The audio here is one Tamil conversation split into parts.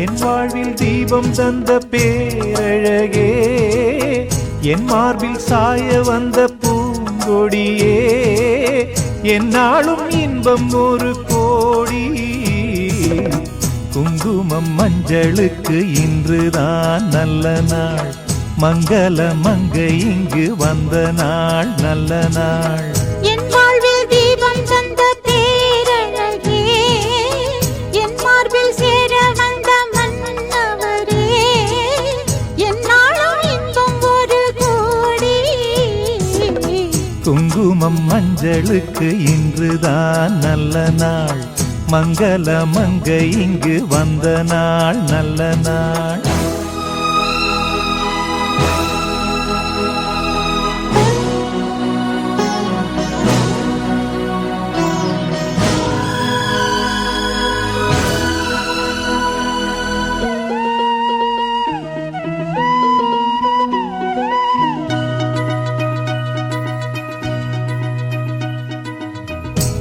என் வாழ்வில் தீபம் தந்த பேரழகே, என் மார்பில் சாய வந்த பூங்கொடியே, என்னாலும் இன்பம் ஒரு கோடி. குங்குமம் மஞ்சளுக்கு இன்றுதான் நல்ல நாள், மங்கள மங்கை இங்கு வந்த நாள் நல்ல நாள். என் வாழ்வில் தீபம் தந்த பேரழகே, என் மார்பில் சேர வந்த மன்னவரே, என்னாலும் இன்பம் ஒரு கோடி. குங்குமம் மஞ்சளுக்கு இன்றுதான் நல்ல நாள், மங்கள மங்கை இங்கு வந்த நாள் நல்ல நாள்.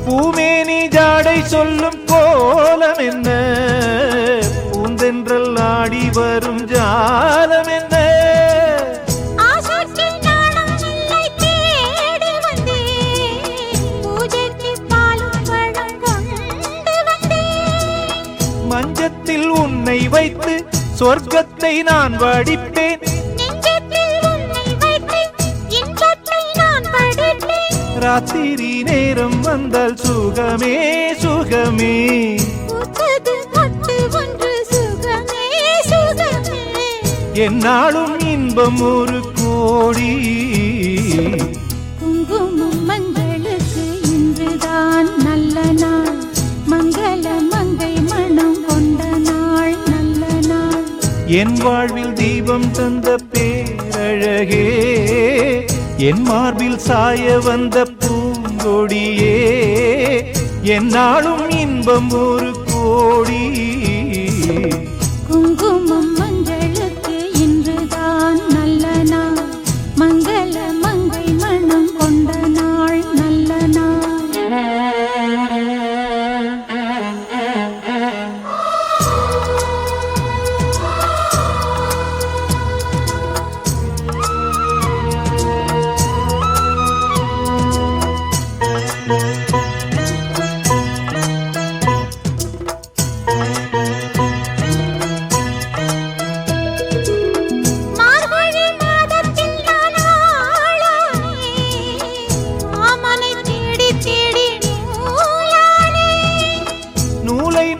பூமேனி ஜாடை சொல்லும் கோலம் என்ன, பூந்தென்றல் ஆடி வரும் ஜாலம் என்ன. மஞ்சத்தில் உன்னை வைத்து சொர்க்கத்தை நான் வடிப்பேன், ராத்திரி நேரம் வந்தால் சுகமே சுகமே. என்னாலும் இன்பம் ஒரு கோடி. குங்குமம் மஞ்சளுக்கு இன்றுதான் நல்ல நாள், மங்கள மங்கை மனம் கொண்ட நாள் நல்ல நாள். என் வாழ்வில் தீபம் தந்த பேரழகே, என் மார்பில் சாய வந்த பூங்கொடியே, என்னாலும் இன்பம் ஒரு கோடி. குங்குமம் மஞ்சளுக்கு இன்றுதான் நல்ல நாள், மங்கள மங்கை மனம் கொண்ட நாள் நல்ல நாள்.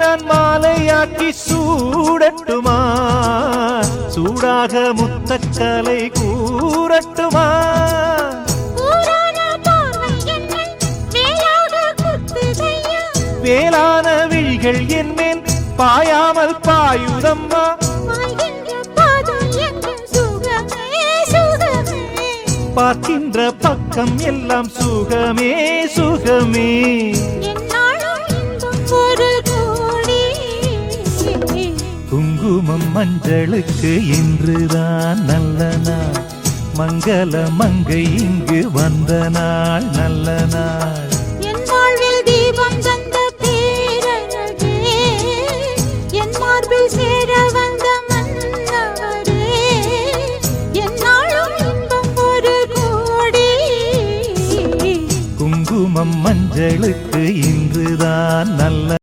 நான் மாலையாக்கி சூடட்டுமா, சூடாக முத்தக்கலை கூறட்டுமா. வேளான விழிகள் என் மேல் பாயாமல் பாயுதம்மா, பார்க்கின்ற பக்கம் எல்லாம் சுகமே சுகமே. குங்குமம் மஞ்சளுக்கு இன்றுதான் நல்ல நாள், மங்கள மங்கை இங்கு வந்த நாள் நல்ல நாள். என் வாழ்வில் தீபம் தந்த பேரழகே, என் மார்பில் சேர வந்த மன்னவரே, என்னாலும் இன்பம் ஒரு கோடி. குங்குமம் மஞ்சளுக்கு இன்றுதான் நல்ல